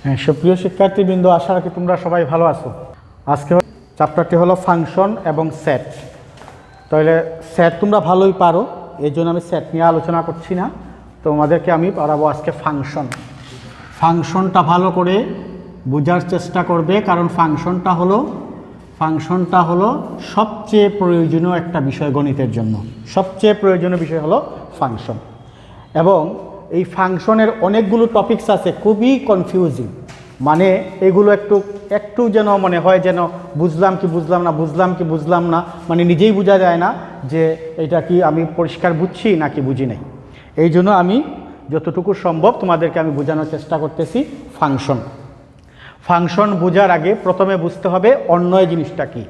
হ্যাঁ, সুপ্রিয় শিক্ষার্থীবৃন্দ, আশা রাখি তোমরা সবাই ভালো আছো। আজকে চ্যাপ্টারটি হলো ফাংশন এবং সেট। তাহলে সেট তোমরা ভালোই পারো, এই জন্য আমি সেট নিয়ে আলোচনা করছি না, তোমাদেরকে আমি পড়াবো আজকে ফাংশন। ফাংশনটা ভালো করে বোঝার চেষ্টা করবে, কারণ ফাংশনটা হলো সবচেয়ে প্রয়োজনীয় একটা বিষয় গণিতের জন্য। সবচেয়ে প্রয়োজনীয় বিষয় হলো ফাংশন। এবং এই ফাংশনের অনেকগুলো টপিকস আছে, খুবই কনফিউজিং। মানে এগুলো একটু যেন মনে হয় যেন বুঝলাম কি বুঝলাম না, মানে নিজেই বোঝা যায় না যে এটা কি আমি পরিষ্কার বুঝছি নাকি বুঝি নাই। এই জন্য আমি যতটুকু সম্ভব তোমাদেরকে আমি বোঝানোর চেষ্টা করতেছি ফাংশন বোঝার আগে প্রথমে বুঝতে হবে অন্বয় জিনিসটা কি।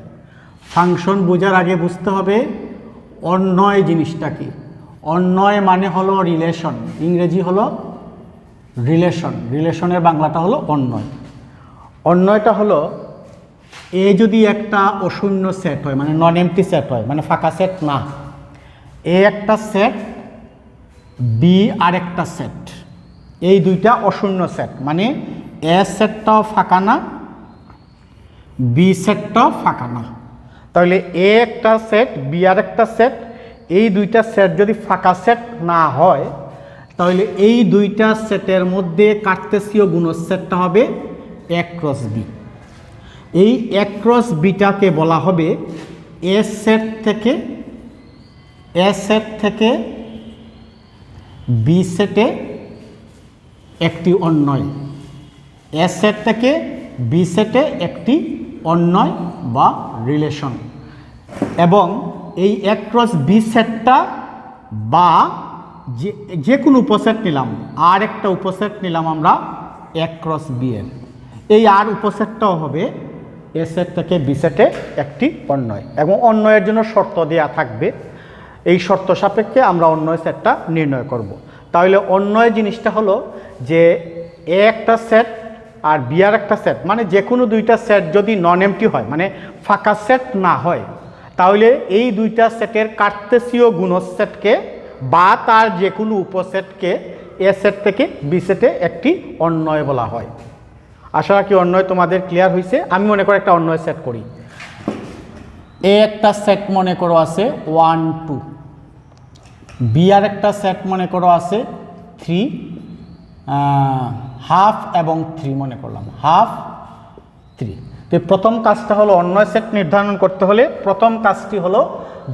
ফাংশন বোঝার আগে বুঝতে হবে অন্বয় জিনিসটা কি। অন্বয় মানে হলো রিলেশন, ইংরেজি হলো রিলেশনের বাংলাটা হলো অন্বয়। অন্বয়টা হলো এ যদি একটা অশূন্য সেট হয়, মানে নন এমটি সেট হয়, মানে ফাঁকা সেট না, এ একটা সেট, বি আর একটা সেট, এই দুইটা অশূন্য সেট, মানে এ সেটটাও ফাঁকা না, বি সেটটাও ফাঁকা না। তাহলে এ একটা সেট, বি আর একটা সেট, এই দুইটা সেট যদি ফাঁকা সেট না হয়, তাহলে এই দুইটা সেটের মধ্যে কার্তেশীয় গুণজ হবে এ ক্রস বি। এই এ ক্রস বিটাকে বলা হবে এ সেট থেকে বি সেটে একটি অন্বয়, এ সেট থেকে বি সেটে একটি অন্বয় বা রিলেশন। এবং এই এ ক্রস বি সেটটা বা যে কোনো উপসেট নিলাম, আর একটা উপসেট নিলাম আমরা এ ক্রস বি এর, এই আর উপসেটটাও হবে এ সেট থেকে বি সেটে একটি অন্বয়। এবং অন্বয়ের জন্য শর্ত দেওয়া থাকবে, এই শর্ত সাপেক্ষে আমরা অন্বয় সেটটা নির্ণয় করব। তাহলে অন্বয় জিনিসটা হলো যে এ একটা সেট আর বি আর একটা সেট, মানে যে কোনো দুইটা সেট যদি নন এমটি হয়, মানে ফাঁকা সেট না হয়, তাহলে এই দুইটা সেটের কার্তেশীয় গুণজ সেটকে বা তার যে কোনো উপসেটকে এ সেট থেকে বি সেটে একটি অন্বয় বলা হয়। আশা রাখি অন্বয় তোমাদের ক্লিয়ার হয়েছে। আমি মনে করি একটা অন্বয় সেট করি। এ একটা সেট মনে করো আছে 1 2, বি আর একটা সেট মনে করো আছে 3 হাফ এবং 3 মনে করলাম, হাফ 3। তো প্রথম কাজটা হলো অন্বয় সেট নির্ধারণ করতে হলে প্রথম কাজটি হলো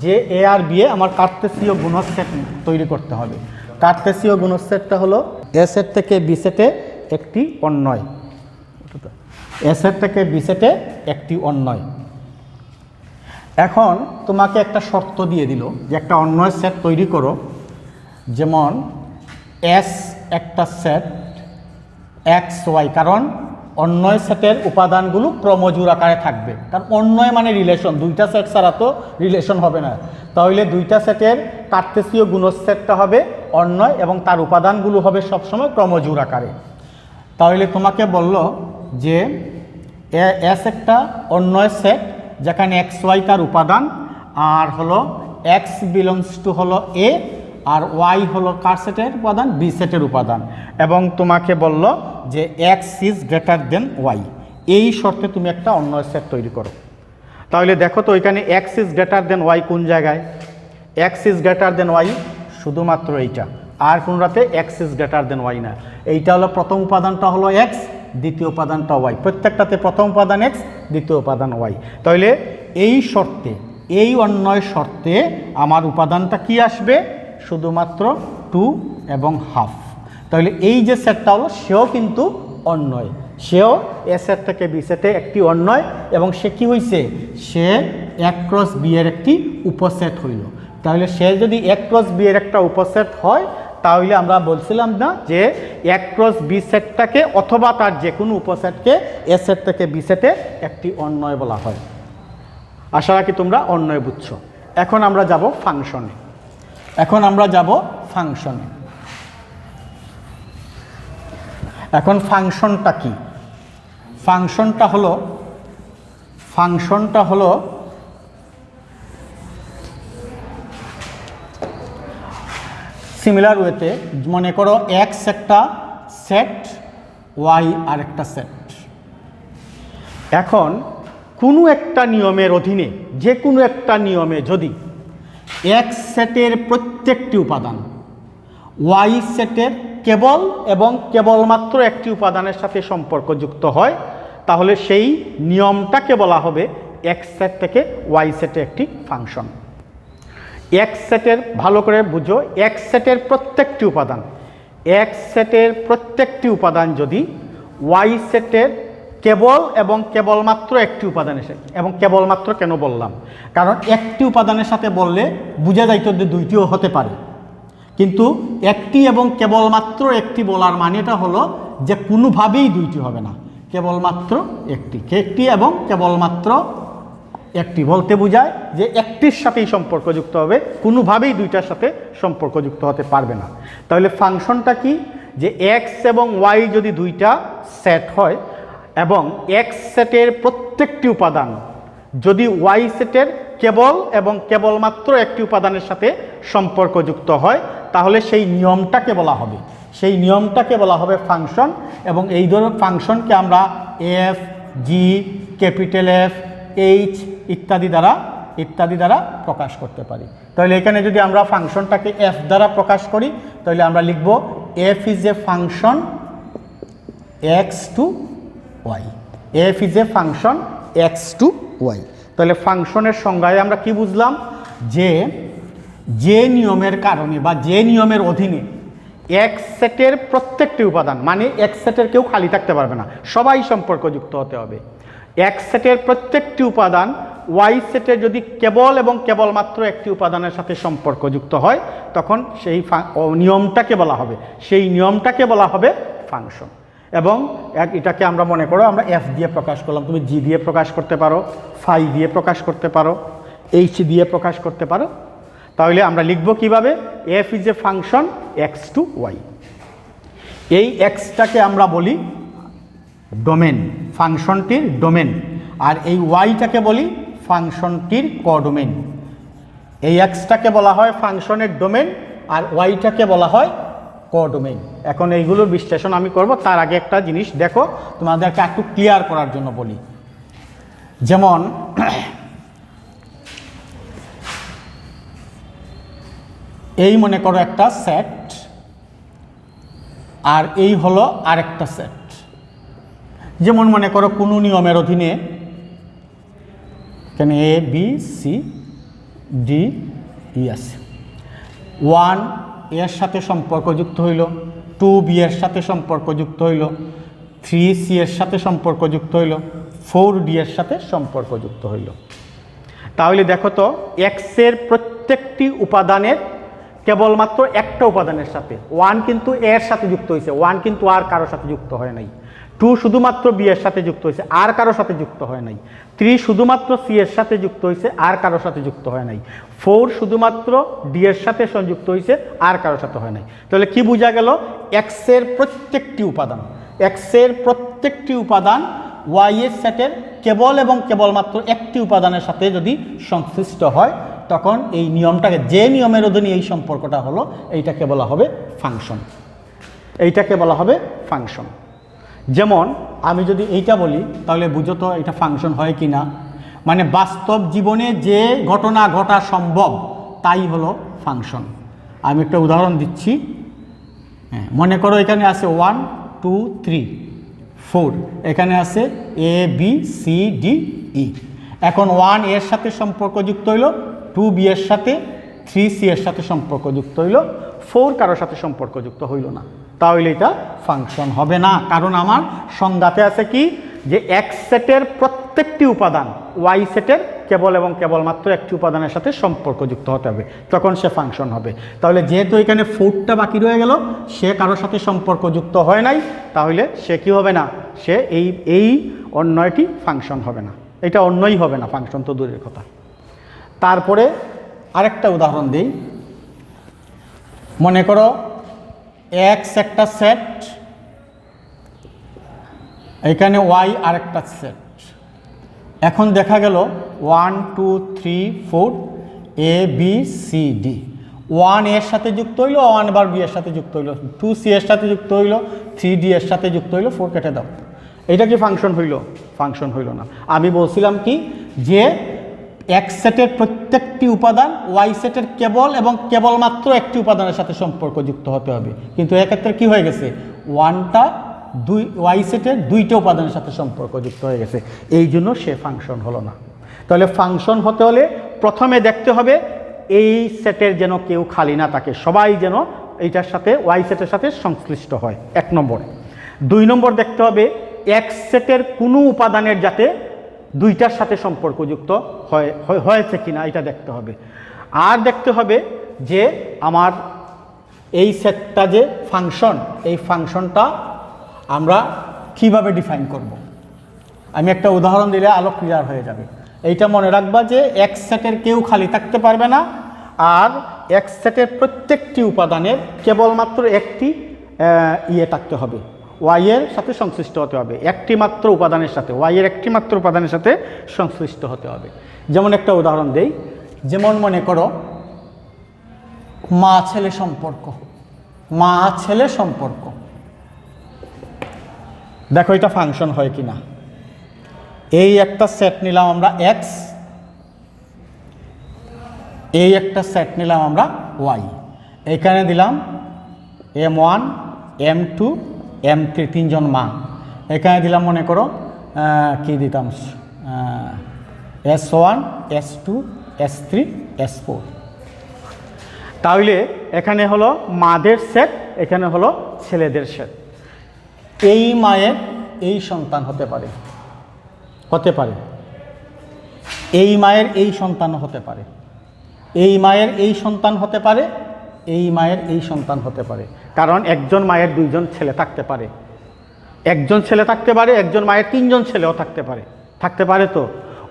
যে এ আর বি এ আমার কার্তেশীয় গুণজ সেট তৈরি করতে হবে। কার্তেশীয় গুণজ সেটটা হলো এ সেট থেকে বি সেটে একটি অন্বয়, এ সেট থেকে বি সেটে একটি অন্বয়। এখন তোমাকে একটা শর্ত দিয়ে দিল যে একটা অন্বয় সেট তৈরি করো, যেমন এস একটা সেট এক্স ওয়াই, কারণ অন্বয় সেটের উপাদানগুলো ক্রমজোড় আকারে থাকবে, কারণ অন্বয় মানে রিলেশন, দুইটা সেট ছাড়া তো রিলেশন হবে না। তাহলে দুইটা সেটের কার্তেশীয় গুণজ সেটটা হবে অন্বয় এবং তার উপাদানগুলো হবে সবসময় ক্রমজোড় আকারে। তাহলে তোমাকে বলল যে এস একটা অন্বয় সেট যেখানে এক্স ওয়াই তার উপাদান, আর হলো এক্স বিলংস টু হলো এ, আর ওয়াই হলো কার সেটের উপাদান, বি সেটের উপাদান। এবং তোমাকে বলল যে x is greater than y, এই শর্তে তুমি একটা অন্বয় সেট তৈরি করো। তাহলে দেখো তো এখানে x is greater than y কোন জায়গায়? X is greater than y শুধুমাত্র এইটা, আর কোনটাতে x is greater than y না। এইটা হলো প্রথম উপাদানটা হলো এক্স, দ্বিতীয় উপাদানটা ওয়াই, প্রত্যেকটাতে প্রথম উপাদান এক্স, দ্বিতীয় উপাদান ওয়াই। তাহলে এই শর্তে, এই অন্বয় শর্তে আমার উপাদানটা কি আসবে? শুধুমাত্র 2 এবং হাফ। তাহলে এই যে সেটটা হলো সেও কিন্তু অন্বয়, সেও এ সেট থেকে বি সেটে একটি অন্বয়, এবং সে কি হয়েছে? সে এ ক্রস বি এর একটি উপসেট হইল। তাহলে সে যদি এ ক্রস বি এর একটা উপসেট হয়, তাহলে আমরা বলছিলাম না যে এ ক্রস বি সেটটাকে অথবা তার যে কোনো উপসেটকে এ সেট থেকে বি সেটে একটি অন্বয় বলা হয়। আশা রাখি তোমরা অন্বয় বুঝছো। এখন আমরা যাব ফাংশনে। এখন ফাংশনটা কি? ফাংশনটা হলো সিমিলার ওয়েতে মনে করো এক্স একটা সেট ওয়াই আরেকটা সেট। এখন কোনো একটা নিয়মের অধীনে, যে কোনো একটা নিয়মে যদি এক্স সেটের প্রত্যেকটি উপাদান ওয়াই সেটের কেবল এবং কেবলমাত্র একটি উপাদানের সাথে সম্পর্কযুক্ত হয়, তাহলে সেই নিয়মটাকে বলা হবে এক্স সেট থেকে ওয়াই সেটে একটি ফাংশন। এক্স সেটের, ভালো করে বুঝো, এক্স সেটের প্রত্যেকটি উপাদান, এক্স সেটের প্রত্যেকটি উপাদান যদি ওয়াই সেটের কেবল এবং কেবলমাত্র একটি উপাদানের সাথে, এবং কেবলমাত্র কেন বললাম, কারণ একটি উপাদানের সাথে বললে বোঝা যাইত যে দুইটিও হতে পারে, কিন্তু একটি এবং কেবলমাত্র একটি বলার মানেটা হলো যে কোনোভাবেই দুইটি হবে না, কেবলমাত্র একটি। একটি এবং কেবলমাত্র একটি বলতে বোঝায় যে একটির সাথেই সম্পর্কযুক্ত হবে, কোনোভাবেই দুইটার সাথে সম্পর্কযুক্ত হতে পারবে না। তাহলে ফাংশনটা কি, যে এক্স এবং ওয়াই যদি দুইটা সেট হয় এবং এক্স সেটের প্রত্যেকটি উপাদান যদি ওয়াই সেটের কেবল এবং কেবলমাত্র একটি উপাদানের সাথে সম্পর্কযুক্ত হয়, তাহলে সেই নিয়মটাকে বলা হবে, সেই নিয়মটাকে বলা হবে ফাংশন। এবং এই ধরনের ফাংশনকে আমরা এফ, জি, ক্যাপিটাল এফ, এইচ ইত্যাদি দ্বারা প্রকাশ করতে পারি। তাহলে এখানে যদি আমরা ফাংশনটাকে এফ দ্বারা প্রকাশ করি, তাহলে আমরা লিখব f is a function x to y. F is a function x to y. তাহলে ফাংশনের সংজ্ঞায় আমরা কি বুঝলাম, যে নিয়মের কারণে বা যে নিয়মের অধীনে এক্স সেটের প্রত্যেকটি উপাদান, মানে এক্স সেটের কেউ খালি থাকতে পারবে না, সবাই সম্পর্কযুক্ত হতে হবে। এক্স সেটের প্রত্যেকটি উপাদান ওয়াই সেটের যদি কেবল এবং কেবলমাত্র একটি উপাদানের সাথে সম্পর্কযুক্ত হয়, তখন সেই নিয়মটাকে বলা হবে, সেই নিয়মটাকে বলা হবে ফাংশন। এবং এটাকে আমরা মনে করো আমরা এফ দিয়ে প্রকাশ করলাম, তুমি জি দিয়ে প্রকাশ করতে পারো, ফাই দিয়ে প্রকাশ করতে পারো, এইচ দিয়ে প্রকাশ করতে পারো। তাহলে আমরা লিখব কিভাবে, f is a function x to y. এই এক্সটাকে আমরা বলি ডোমেন, ফাংশনটির ডোমেন, আর এই ওয়াইটাকে বলি ফাংশনটির কোডোমেন। এই এক্সটাকে বলা হয় ফাংশনের ডোমেন আর ওয়াইটাকে বলা হয় কোডোমেন। এখন এইগুলোর বিশ্লেষণ আমি করব, তার আগে একটা জিনিস দেখো, তোমাদেরকে একটু ক্লিয়ার করার জন্য বলি। যেমন এই মনে করো একটা সেট, আর এই হলো আরেকটা সেট। যেমন মনে করো কোনো নিয়মের অধীনে এখানে A B C D E আছে, 1 এর সাথে সম্পর্কযুক্ত হইল, 2 বি এর সাথে সম্পর্কযুক্ত হইল, 3 সি এর সাথে সম্পর্কযুক্ত হইল, 4 ডি এর সাথে সম্পর্কযুক্ত হইল। তাহলে দেখো তো এক্সের প্রত্যেকটি উপাদানের কেবলমাত্র একটা উপাদানের সাথে, 1 কিন্তু এর সাথে যুক্ত হয়েছে, 1 কিন্তু আর কারোর সাথে যুক্ত হয় নাই, 2 শুধুমাত্র বি এর সাথে যুক্ত হয়েছে, আর কারোর সাথে যুক্ত হয় নাই, 3 শুধুমাত্র সি এর সাথে যুক্ত হয়েছে, আর কারোর সাথে যুক্ত হয় নাই, 4 শুধুমাত্র ডি এর সাথে সংযুক্ত হয়েছে, আর কারোর সাথে হয় নাই। তাহলে কি বোঝা গেল, এক্সের প্রত্যেকটি উপাদান ওয়াই এর সেটের কেবল এবং কেবলমাত্র একটি উপাদানের সাথে যদি সংশ্লিষ্ট হয়, তখন এই নিয়মটাকে, যে নিয়মের অধীনে এই সম্পর্কটা হলো, এইটাকে বলা হবে ফাংশন। এইটাকে বলা হবে ফাংশন। যেমন আমি যদি এইটা বলি, তাহলে বুঝো তো এটা ফাংশন হয় কি না। মানে বাস্তব জীবনে যে ঘটনা ঘটা সম্ভব তাই হলো ফাংশন। আমি একটা উদাহরণ দিচ্ছি। হ্যাঁ, মনে করো এখানে আছে 1 2 3 4, এখানে আছে A B C D E. এখন 1 এর সাথে সম্পর্কযুক্ত হইল, 2 বি এর সাথে, 3 সি এর সাথে সম্পর্কযুক্ত হইল, 4 কারোর সাথে সম্পর্কযুক্ত হইল না, তাহলে এটা ফাংশন হবে না। কারণ আমার সংজ্ঞাতে আছে কি, যে এক্স সেটের প্রত্যেকটি উপাদান ওয়াই সেটের কেবল এবং কেবলমাত্র একটি উপাদানের সাথে সম্পর্কযুক্ত হতে হবে, তখন সে ফাংশন হবে। তাহলে যেহেতু এখানে 4টা বাকি রয়ে গেল, সে কারোর সাথে সম্পর্কযুক্ত হয় নাই, তাহলে সে কি হবে না, সে এই অন্যটি ফাংশন হবে না, এটা অন্যই হবে না, ফাংশন তো দূরের কথা। তারপরে আরেকটা উদাহরণ দিই। মনে করো এক্স একটা সেট, এখানে ওয়াই আরেকটা সেট। এখন দেখা গেল 1 2 3 4 এ বি সি ডি, 1 এর সাথে যুক্ত হইলো 1 বার বি এর সাথে যুক্ত হইলো, 2 সি এর সাথে যুক্ত হইলো 3 ডি এর সাথে যুক্ত হইলো, 4 কেটে দাও। এটা কি ফাংশন হইল? ফাংশন হইল না। আমি বলছিলাম কি যে এক্স সেটের প্রত্যেকটি উপাদান ওয়াই সেটের কেবল এবং কেবলমাত্র একটি উপাদানের সাথে সম্পর্কযুক্ত হতে হবে, কিন্তু এক্ষেত্রে কি হয়ে গেছে, ওয়ানটা ওয়াই সেটের দুইটা উপাদানের সাথে সম্পর্কযুক্ত হয়ে গেছে, এই জন্য সে ফাংশন হলো না। তাহলে ফাংশন হতে হলে প্রথমে দেখতে হবে এই সেটের যেন কেউ খালি না থাকে, সবাই যেন এইটার সাথে ওয়াই সেটের সাথে সংশ্লিষ্ট হয়, 1 নম্বরে। 2 নম্বর দেখতে হবে এক্স সেটের কোনো উপাদানের যাতে দুইটার সাথে সম্পর্কযুক্ত হয়েছে কিনা এটা দেখতে হবে। আর দেখতে হবে যে আমার এই সেটটা যে ফাংশন, এই ফাংশনটা আমরা কিভাবে ডিফাইন করব। আমি একটা উদাহরণ দিলে আলো ক্লিয়ার হয়ে যাবে। এইটা মনে রাখবা যে এক্স সেটের কেউ খালি থাকতে পারবে না, আর এক্স সেটের প্রত্যেকটি উপাদানের কেবলমাত্র একটি থাকতে হবে, ওয়াই এর সাথে সংশ্লিষ্ট হতে হবে, একটি মাত্র উপাদানের সাথে, ওয়াই এর একটি মাত্র উপাদানের সাথে সংশ্লিষ্ট হতে হবে। যেমন একটা উদাহরণ দেই, যেমন মনে করো মা ছেলে সম্পর্ক, মা ছেলে সম্পর্ক, দেখো এটা ফাংশন হয় কিনা। এই একটা সেট নিলাম আমরা এক্স, এই একটা সেট নিলাম আমরা ওয়াই, এখানে দিলাম M1 M2 M3 তিনজন মা, এখানে দিলাম মনে করো কি দিতাম S1 S2 S3 S4। তাহলে এখানে হলো মাদের সেট, এখানে হলো ছেলেদের সেট। এই মায়ের এই সন্তান হতে পারে, হতে পারে এই মায়ের এই সন্তান হতে পারে, এই মায়ের এই সন্তান হতে পারে, এই মায়ের এই সন্তান হতে পারে, কারণ একজন মায়ের দুইজন ছেলে থাকতে পারে, একজন ছেলে থাকতে পারে, একজন মায়ের তিনজন ছেলেও থাকতে পারে তো।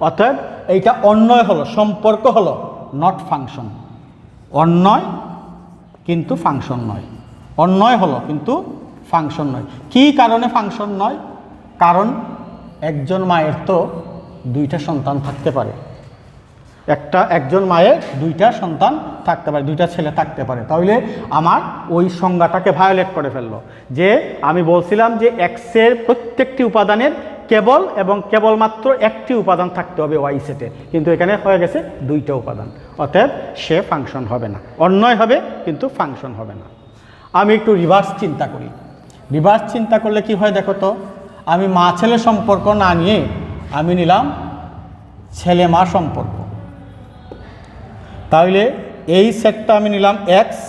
অতএব এইটা অন্যয় হলো, সম্পর্ক হলো, নট ফাংশন। অন্যয় কিন্তু ফাংশন নয়, অন্যয় হলো কিন্তু ফাংশন নয়। কী কারণে ফাংশন নয়? কারণ একজন মায়ের তো দুইটা সন্তান থাকতে পারে, একজন মায়ের দুইটা সন্তান থাকতে পারে, দুইটা ছেলে থাকতে পারে। তাহলে আমার ওই সংজ্ঞাটাকে ভায়োলেট করে ফেললো, যে আমি বলছিলাম যে এক্সের প্রত্যেকটি উপাদানের কেবল এবং কেবলমাত্র একটি উপাদান থাকতে হবে ওয়াই সেটে, কিন্তু এখানে হয়ে গেছে দুইটা উপাদান, অতএব সে ফাংশন হবে না, অন্যয় হবে কিন্তু ফাংশন হবে না। আমি একটু রিভার্স চিন্তা করি, রিভার্স চিন্তা করলে কি হয় দেখো তো, আমি মা ছেলে সম্পর্ক না নিয়ে আমি নিলাম ছেলে মা সম্পর্ক। তাহলে এই সেটটা আমি নিলাম এক্স,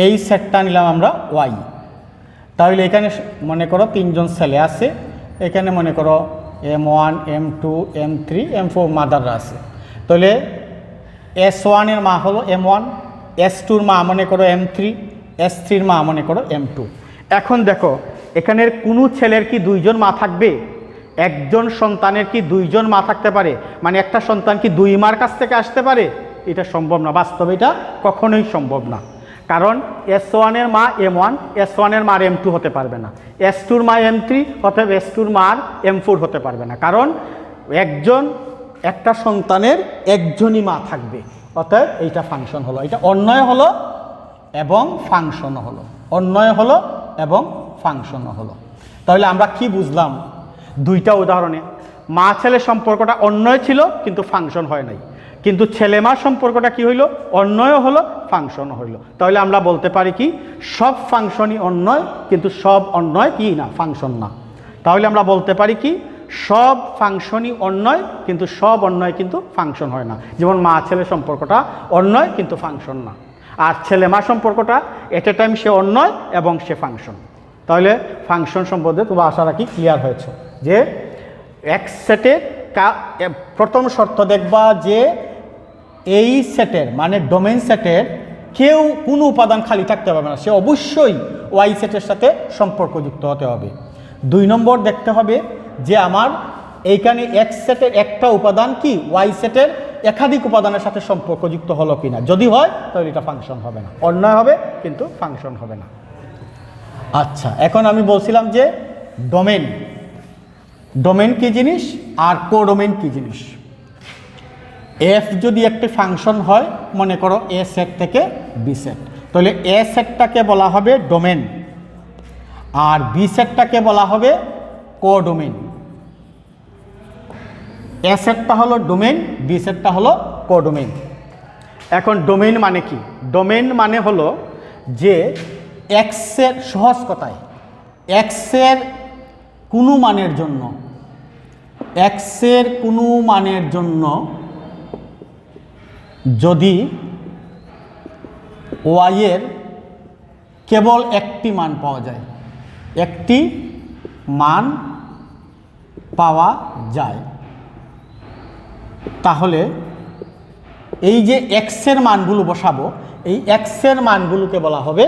এই সেটটা নিলাম আমরা ওয়াই। তাহলে এখানে মনে করো তিনজন ছেলে আছে, এখানে মনে করো M1 M2 M3 M4 মাদাররা আছে। তাহলে S1 এর মা হলো M1, S2 মা মনে করো M3, S3 মা মনে করো M2। এখন দেখো এখানের কোনো ছেলের কি দুইজন মা থাকবে? একজন সন্তানের কি দুইজন মা থাকতে পারে? মানে একটা সন্তান কি দুই মার কাছ থেকে আসতে পারে? এটা সম্ভব না, বাস্তবে এটা কখনোই সম্ভব না। কারণ S1 এর মা M1, S1 এর মার M2 হতে পারবে না, S2 মা M3, অতএব S2 মার M4 হতে পারবে না, কারণ একটা সন্তানের একজনই মা থাকবে। অতএব এইটা ফাংশন হলো, এটা অন্যয় হলো এবং ফাংশনও হলো, অন্যয় হলো এবং ফাংশনও হলো। তাহলে আমরা কি বুঝলাম দুইটা উদাহরণে? মা ছেলে সম্পর্কটা অন্যয় ছিল কিন্তু ফাংশন হয় নাই, কিন্তু ছেলে মা সম্পর্কটা কি হইল? অন্যয়ও হলো ফাংশনও হইল। তাহলে আমরা বলতে পারি কি সব ফাংশনই অন্যয়, কিন্তু সব অন্যয় কি না, ফাংশন না। তাহলে আমরা বলতে পারি কি সব ফাংশনই অন্যয়, কিন্তু সব অন্যয় কিন্তু ফাংশন হয় না। যেমন মা ছেলে সম্পর্কটা অন্যয় কিন্তু ফাংশন না, আর ছেলে মা সম্পর্কটা এট এ টাইম সে অন্যয় এবং সে ফাংশন। তাহলে ফাংশন সম্বন্ধে তোমরা আশা রাখি ক্লিয়ার হয়েছে যে এক্স সেটের প্রথম শর্ত দেখবা যে এই সেটের মানে ডোমেন সেটের কেউ কোনো উপাদান খালি থাকতে পারবে না, সে অবশ্যই ওয়াই সেটের সাথে সম্পর্কযুক্ত হতে হবে। 2 নম্বর দেখতে হবে যে আমার এইখানে এক্স সেটের একটা উপাদান কি ওয়াই সেটের একাধিক উপাদানের সাথে সম্পর্কযুক্ত হলো কিনা, যদি হয় তাহলে এটা ফাংশন হবে না, অন্যয় হবে কিন্তু ফাংশন হবে না। আচ্ছা, এখন আমি বলছিলাম যে ডোমেন কি জিনিস আর কোডোমেন কি জিনিস। এফ যদি একটি ফাংশন হয়, মনে করো এ সেট থেকে বি সেট, তাহলে এ সেটটাকে বলা হবে ডোমেন আর বি সেটটাকে বলা হবে কোডোমেইন। এ সেটটা হলো ডোমেইন, বি সেটটা হলো কোডোমেইন। এখন ডোমেইন মানে কি? ডোমেইন মানে হলো যে এক্সের, সহজ কথায় এক্সের কোনো মানের জন্য, এক্সের কোনো মানের জন্য যদি ওয়াইয়ের কেবল একটি মান পাওয়া যায়, একটি মান পাওয়া যায়, তাহলে এই যে এক্সের মানগুলো বসাবো, এই এক্সের মানগুলোকে বলা হবে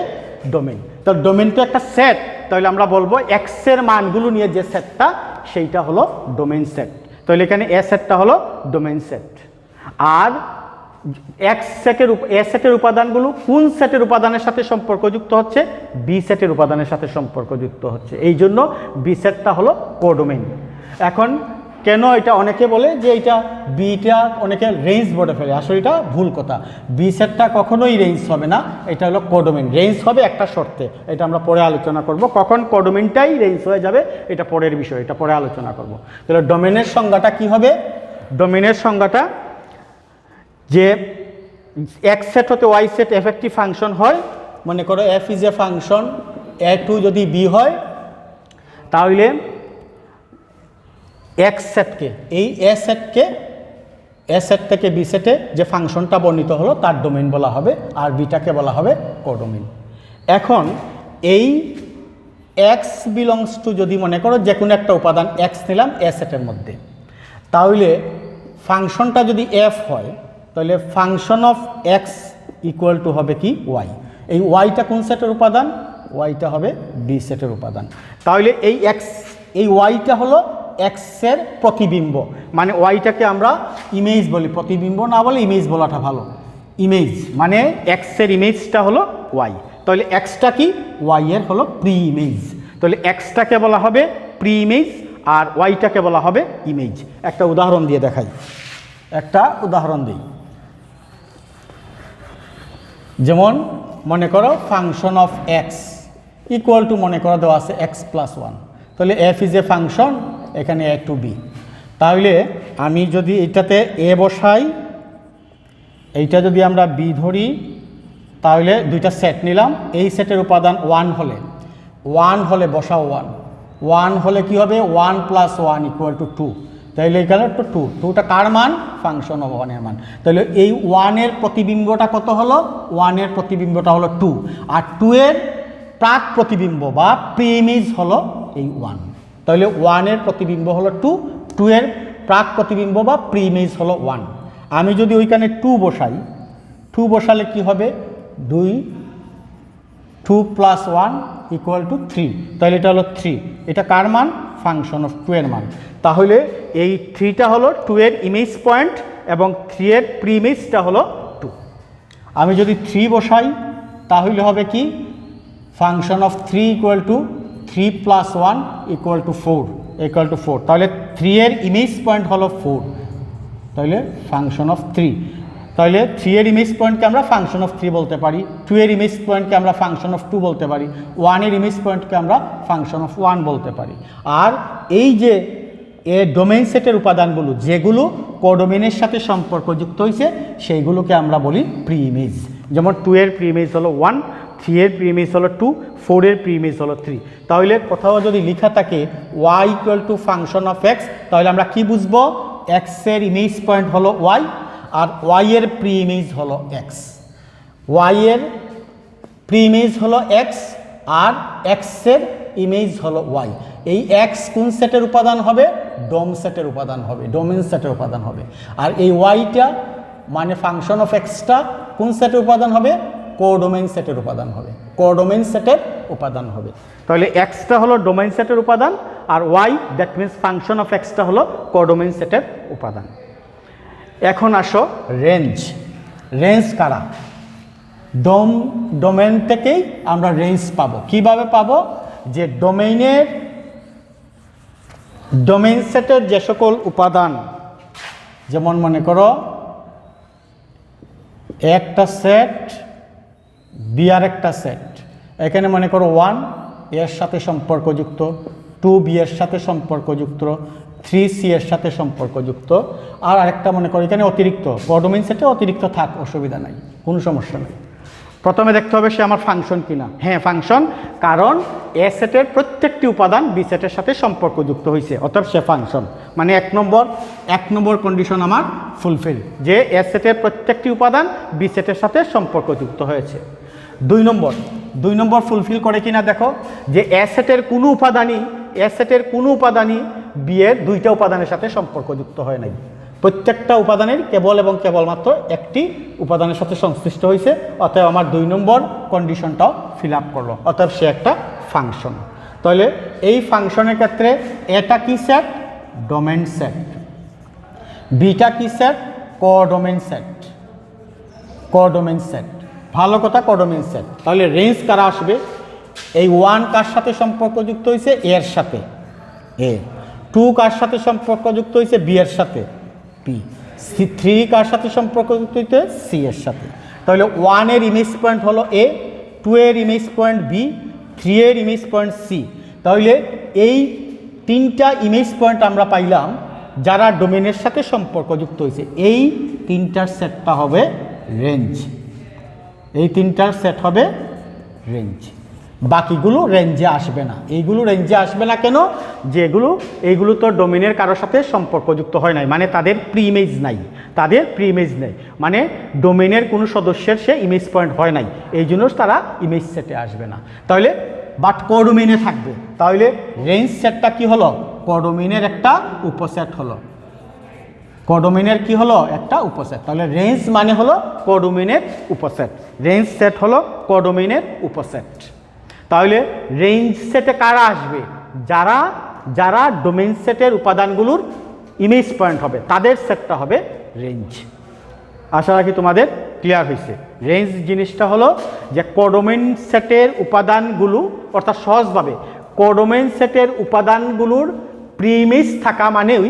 ডোমেইন। তো ডোমেইন তো একটা সেট, তাহলে আমরা বলবো এক্সের মানগুলো নিয়ে যে সেটটা, সেইটা হলো ডোমেইন সেট। তাহলে এখানে এ সেটটা হলো ডোমেইন সেট। আর এক্স সেটের এ সেটের উপাদানগুলো কোন সেটের উপাদানের সাথে সম্পর্কযুক্ত হচ্ছে? বি সেটের উপাদানের সাথে সম্পর্কযুক্ত হচ্ছে, এই জন্য বি সেটটা হলো কোডোমেইন। এখন কেন এটা অনেকে বলে যে এটা বিটা অনেকে রেঞ্জ বলে ফেলে, আসলে এটা ভুল কথা। বি সেটটা কখনোই রেঞ্জ হবে না, এটা হলো কোডোমেইন। রেঞ্জ হবে একটা শর্তে, এটা আমরা পরে আলোচনা করব। কখন কোডোমেইনটাই রেঞ্জ হয়ে যাবে এটা পরের বিষয়, এটা পরে আলোচনা করব। তাহলে ডোমেইনের সংজ্ঞাটা কি হবে? ডোমেইনের সংজ্ঞাটা যে এক্স সেট হতে ওয়াই সেট এফ একটি ফাংশন হয়, মনে করো f is a function A to যদি বি হয়, তাহলে এক্স সেটকে, এই এ সেটকে, এ সেট থেকে বি সেটে যে ফাংশনটা বর্ণিত হলো তার ডোমেইন বলা হবে, আর বিটাকে বলা হবে কোডোমেইন। এখন এই এক্স বিলংস টু, যদি মনে করো যে কোনো একটা উপাদান এক্স নিলাম এ সেটের মধ্যে, তাহলে ফাংশনটা যদি এফ হয়, তাহলে function of x equal to হবে কি? ওয়াই। এই ওয়াইটা কোন সেটের উপাদান? ওয়াইটা হবে বি সেটের উপাদান। তাহলে এই এক্স, এই ওয়াইটা হলো এক্সের প্রতিবিম্ব, মানে ওয়াইটাকে আমরা ইমেজ বলি, প্রতিবিম্ব না বলে ইমেজ বলাটা ভালো। ইমেজ মানে এক্সের ইমেজটা হলো ওয়াই, তাহলে এক্সটা কি? ওয়াই এর হলো প্রি ইমেজ। তাহলে এক্সটাকে বলা হবে প্রি ইমেজ আর ওয়াইটাকে বলা হবে ইমেজ। একটা উদাহরণ দিয়ে দেখাই, একটা উদাহরণ দিই। যেমন মনে করো function of x equal to, মনে করো দেওয়া আছে এক্স প্লাস ওয়ান, তাহলে এফ ইজ এ ফাংশন, এখানে এ টু বি। তাহলে আমি যদি এটাতে এ বসাই, এইটা যদি আমরা বি ধরি, তাহলে দুইটা সেট নিলাম। এই সেটের উপাদান ওয়ান হলে বসাও ওয়ান হলে কি হবে? 1 + 1 = 2, তাহলে এখানে তো টুটা কার মান? ফাংশন অফ ওয়ানের মান। তাহলে এই ওয়ানের প্রতিবিম্বটা কত হলো? ওয়ানের প্রতিবিম্বটা হলো 2, আর 2 এর প্রাক প্রতিবিম্ব বা প্রিমিজ হলো এই 1। তাহলে ওয়ানের প্রতিবিম্ব হলো 2, 2 এর প্রাক প্রতিবিম্ব বা প্রিমিজ হলো 1। আমি যদি ওইখানে 2 বসাই, 2 বসালে কি হবে? 2 + 1 = 3, তাহলে এটা হলো 3। এটা কার মান? ফাংশন অফ 2 এর মান। তাহলে এই 3টা হলো 2 এর ইমেজ পয়েন্ট এবং 3 এর প্রিমিজটা হলো 2। আমি যদি 3 বসাই, তাহলে হবে কি? ফাংশন অফ 3 = 3 + 1 = 4, তাহলে 3 এর ইমেজ পয়েন্ট হলো 4, তাহলে ফাংশন অফ 3। তাহলে 3 এর ইমেজ পয়েন্টকে আমরা ফাংশন অফ 3 বলতে পারি, 2 এর ইমেজ পয়েন্টকে আমরা ফাংশন অফ 2 বলতে পারি, 1 এর ইমেজ পয়েন্টকে আমরা ফাংশন অফ 1 বলতে পারি। আর এই যে এ ডোমেইন সেটের উপাদানগুলো যেগুলো কোডোমেইনের সাথে সম্পর্কযুক্ত হয়েছে, সেইগুলোকে আমরা বলি প্রি ইমেজ। যেমন 2 এর প্রি ইমেজ হলো 1, 3 এর প্রি ইমেজ হলো 2, 4 এর প্রি ইমেজ হলো 3। তাহলে কোথাও যদি লেখা থাকে y = ফাংশন অফ x, তাহলে আমরা কি বুঝবো? x এর ইমেজ পয়েন্ট হলো y, আর y এর প্রি ইমেজ হলো x। y এর প্রি ইমেজ হলো x আর x এর ইমেজ হলো y। এই x কোন সেটের উপাদান হবে? ডোম সেটের উপাদান হবে, ডোমেইন সেটের উপাদান হবে। আর এই yটা মানে ফাংশন অফ xটা কোন সেটের উপাদান হবে? কোডোমেইন সেটের উপাদান হবে, কোডোমেইন সেটের উপাদান হবে। তাহলে xটা হলো ডোমেইন সেটের উপাদান, আর y that means function of xটা হলো কোডোমেইন সেটের উপাদান। এখন আসো রেঞ্জ কারা? ডোমেইন থেকেই আমরা রেঞ্জ পাবো। কিভাবে পাবো? যে ডোমেইন সেটের যে সকল উপাদান, যেমন মনে করো একটা সেট, বি আর একটা সেট। এখানে মনে করো 1 এর সাথে সম্পর্কযুক্ত, 2 বি এর সাথে সম্পর্কযুক্ত, 3 সি এর সাথে সম্পর্কযুক্ত, আর আরেকটা মনে করো এখানে অতিরিক্ত, কোডোমেইন সেটে অতিরিক্ত থাক, অসুবিধা নাই, কোনো সমস্যা নেই। প্রথমে দেখতে হবে সে আমার ফাংশন কিনা। হ্যাঁ ফাংশন, কারণ এ সেটের প্রত্যেকটি উপাদান বি সেটের সাথে সম্পর্কযুক্ত হয়েছে, অর্থাৎ সে ফাংশন। মানে এক নম্বর কন্ডিশন আমার ফুলফিল, যে এ সেটের প্রত্যেকটি উপাদান বি সেটের সাথে সম্পর্কযুক্ত হয়েছে। 2 নম্বর ফুলফিল করে কিনা দেখো, যে এ সেটের কোনো উপাদানই বি এর দুইটা উপাদানের সাথে সম্পর্কযুক্ত হয় নাই। প্রত্যেকটা উপাদানের কেবল এবং কেবলমাত্র একটি উপাদানের সাথে সংশ্লিষ্ট হয়েছে, অতএব আমার 2 নম্বর কন্ডিশনটাও ফিল আপ করলো, অতএব সে একটা ফাংশন। তাহলে এই ফাংশনের ক্ষেত্রে এটা কি সেট? Domain set. বিটা কি সেট? Codomain set. ভালো কথা, কোডোমেইন সেট। তাহলে রেঞ্জ কারা আসবে? এই 1 কার সাথে সম্পর্কযুক্ত হয়েছে? এর সাথে এ। 2 কার সাথে সম্পর্কযুক্ত হয়েছে? বি এর সাথে পি। 3 কার সাথে সম্পর্কযুক্ত হইতে? সি এর সাথে। তাহলে 1 এর ইমেজ পয়েন্ট হলো এ, 2 এর ইমেজ পয়েন্ট বি, 3 এর ইমেজ পয়েন্ট সি। তাহলে এই 3টা ইমেজ পয়েন্ট আমরা পাইলাম যারা ডোমেনের সাথে সম্পর্কযুক্ত হয়েছে। এই 3টার সেটটা হবে রেঞ্জ। এই 3টার সেট হবে রেঞ্জ। বাকিগুলো রেঞ্জে আসবে না। এইগুলো রেঞ্জে আসবে না কেন? এইগুলো তো ডোমেনের কারোর সাথে সম্পর্কযুক্ত হয় নাই, মানে তাদের প্রি ইমেজ নেই, মানে ডোমেনের কোনো সদস্যের সে ইমেজ পয়েন্ট হয় নাই, এই জন্য তারা ইমেজ সেটে আসবে না। তাহলে বাট কোডোমেইনে থাকবে। তাহলে রেঞ্জ সেটটা কি হলো? কোডোমেইনের একটা উপসেট হলো। কোডোমেইনের কি হলো? একটা উপসেট। তাহলে রেঞ্জ মানে হলো কোডোমেইনের উপসেট। রেঞ্জ সেট হলো কোডোমেইনের উপসেট। তাহলে রেঞ্জ সেটে কারা আসবে? যারা ডোমেইন সেটের উপাদানগুলোর ইমেজ পয়েন্ট হবে, তাদের সেটটা হবে রেঞ্জ। আশা রাখি তোমাদের ক্লিয়ার হয়েছে। রেঞ্জ জিনিসটা হলো যে কোডোমেইন সেটের উপাদানগুলো, অর্থাৎ সহজভাবে কোডোমেইন সেটের উপাদানগুলোর প্রি ইমেজ থাকা মানেই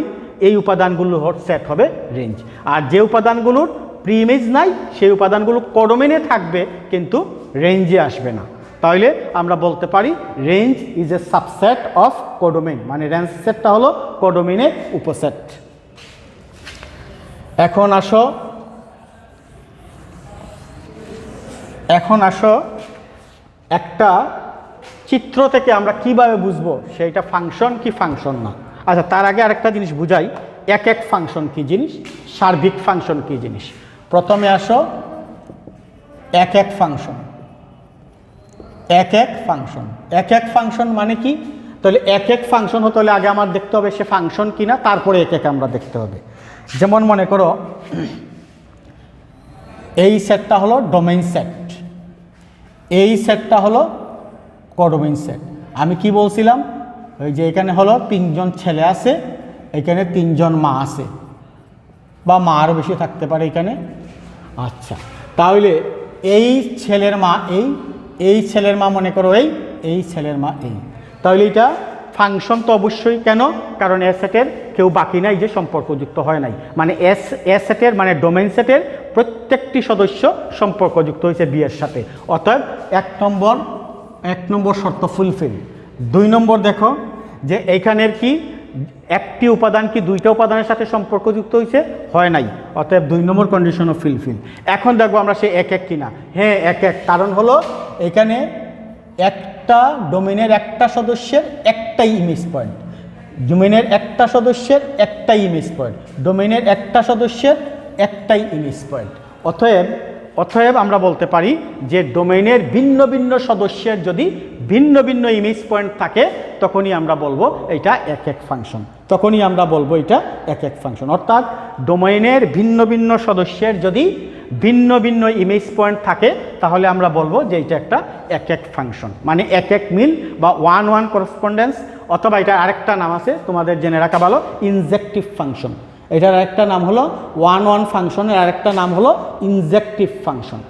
এই উপাদানগুলোর সেট হবে রেঞ্জ। আর যে উপাদানগুলোর প্রি ইমেজ নাই সেই উপাদানগুলো কোডোমেইনে থাকবে কিন্তু রেঞ্জে আসবে না। তাহলে আমরা বলতে পারি range is a subset of codomain, মানে রেঞ্জ সেটটা হলো কোডোমেইনের উপসেট। এখন আসো একটা চিত্র থেকে আমরা কিভাবে বুঝবো সেইটা ফাংশন কি ফাংশন না। আচ্ছা, তার আগে আরেকটা জিনিস বুঝাই, এক ফাংশন কি জিনিস, সার্বিক ফাংশন কি জিনিস। প্রথমে আসো এক ফাংশন। এক ফাংশন মানে কি? তাহলে এক ফাংশন হতে হলে আগে আমার দেখতে হবে সে ফাংশন কিনা, তারপরে এক আমরা দেখতে হবে। যেমন মনে করো এই সেটটা হলো ডোমেইন সেট, এই সেটটা হলো কোডোমেইন সেট। আমি কি বলছিলাম? ওই যে এখানে হলো 3জন ছেলে আছে, এখানে 3জন মা আছে, বা মা আরও বেশি থাকতে পারে এখানে। আচ্ছা, তাহলে এই ছেলের মা এই ছেলের মা মনে করো এই ছেলের মা এই। তাহলে এটা ফাংশন তো অবশ্যই। কেন? কারণ এ সেটের কেউ বাকি নাই যে সম্পর্কযুক্ত হয় নাই, মানে এ সেটের মানে ডোমেইন সেটের প্রত্যেকটি সদস্য সম্পর্কযুক্ত হয়েছে বি এর সাথে। অতএব এক নম্বর শর্ত ফুলফিল। 2 নম্বর দেখো যে এইখানের কি একটি উপাদান কি দুইটা উপাদানের সাথে সম্পর্কযুক্ত হয়েছে? হয় নাই, অতএব 2 নম্বর কন্ডিশনও ফুলফিল। এখন দেখবো আমরা সে এক কিনা। হ্যাঁ এক, কারণ হলো এখানে একটা ডোমেইনের একটা সদস্যের একটাই ইমেজ পয়েন্ট, ডোমেইনের একটা সদস্যের একটাই ইমেজ পয়েন্ট, ডোমেইনের একটা সদস্যের একটাই ইমেজ পয়েন্ট। অতএব আমরা বলতে পারি যে ডোমেইনের ভিন্ন ভিন্ন সদস্যের যদি ভিন্ন ভিন্ন ইমেজ পয়েন্ট থাকে তখনই আমরা বলবো এটা এক ফাংশন। অর্থাৎ ডোমেইনের ভিন্ন ভিন্ন সদস্যের যদি ভিন্ন ভিন্ন ইমেজ পয়েন্ট থাকে তাহলে আমরা বলবো যে এটা একটা এক ফাংশন, মানে এক মিল বা 1-1 করসপন্ডেন্স, অথবা এটা আরেকটা নাম আছে তোমাদের জেনে রাখা ভালো, ইনজেক্টিভ ফাংশন। এটার আরেকটা নাম হলো 1-1 ফাংশনের আরেকটা নাম হলো ইনজেক্টিভ ফাংশন।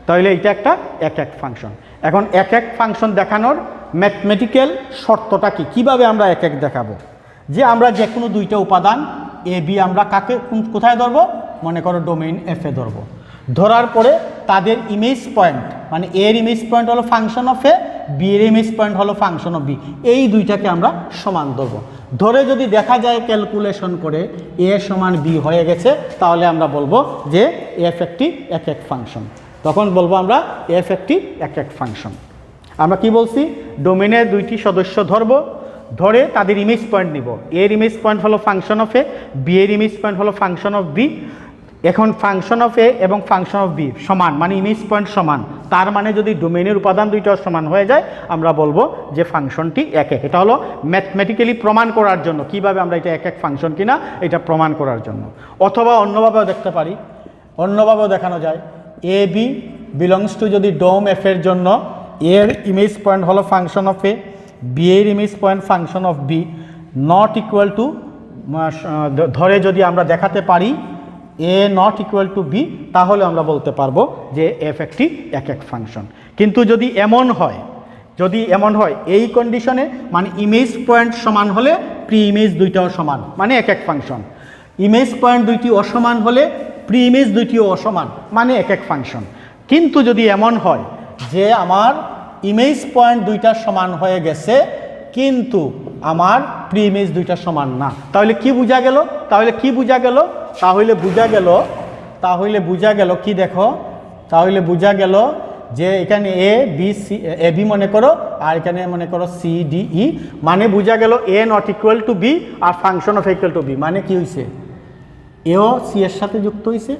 তাহলে এটা একটা এক ফাংশন। এখন এক ফাংশন দেখানোর ম্যাথমেটিক্যাল শর্তটা কি, কিভাবে আমরা এক দেখাবো? যে আমরা যে কোনো দুইটা উপাদান এ বি আমরা কোথায় ধরবো? মনে করো ডোমেইন এফ এ ধরবো। ধরার পরে তাদের ইমেজ পয়েন্ট মানে এর ইমেজ পয়েন্ট হলো ফাংশন অফ এ, বি এর ইমেজ পয়েন্ট হলো ফাংশন অফ বি, এই দুইটাকে আমরা সমান ধরবো। ধরে যদি দেখা যায় ক্যালকুলেশন করে এ সমান বি হয়ে গেছে, তাহলে আমরা বলবো যে এফ একটি এক এক ফাংশন। তখন বলবো আমরা এফ একটি এক এক ফাংশন। আমরা কি বলছি, ডোমেনের দুইটি সদস্য ধরবো, ধরে তাদের ইমেজ পয়েন্ট নিব। এর ইমেজ পয়েন্ট হলো ফাংশন অফ এ, বি এর ইমেজ পয়েন্ট হলো ফাংশন অফ বি। এখন ফাংশন অফ এ এবং ফাংশন অফ বি সমান মানে ইমেজ পয়েন্ট সমান, তার মানে যদি ডোমেনের উপাদান দুইটাও সমান হয়ে যায় আমরা বলবো যে ফাংশনটি এক এক। এটা হলো ম্যাথমেটিক্যালি প্রমাণ করার জন্য, কিভাবে আমরা এটা এক এক ফাংশন কিনা এটা প্রমাণ করার জন্য। অথবা অন্যভাবেও দেখতে পারি, অন্যভাবেও দেখানো যায়, এ বি বিলংস টু যদি ডোম এফ এর জন্য এর ইমেজ পয়েন্ট হলো ফাংশন অফ এ, বি এর image point function of b, not equal to, ধরে যদি আমরা দেখাতে পারি a not equal to b, তাহলে আমরা বলতে পারবো যে এফ একটি এক এক ফাংশন। কিন্তু যদি এমন হয় এই কন্ডিশনে মানে ইমেজ পয়েন্ট সমান হলে প্রি ইমেজ দুইটাও সমান মানে এক এক ফাংশন, ইমেজ পয়েন্ট দুইটি অসমান হলে প্রি ইমেজ দুইটিও অসমান মানে এক এক ফাংশন। কিন্তু যদি এমন হয় যে আমার ইমেজ পয়েন্ট দুইটা সমান হয়ে গেছে কিন্তু আমার প্রি ইমেজ দুইটা সমান না, তাহলে কি বোঝা গেল? তাহলে বোঝা গেল কি দেখো, তাহলে বোঝা গেল যে এখানে A B C, A B মনে করো আর এখানে মনে করো সি ডি ই, মানে বোঝা গেল a not equal to b আর function of equal to b, মানে কি হয়েছে, এও সি এর সাথে যুক্ত হয়েছে,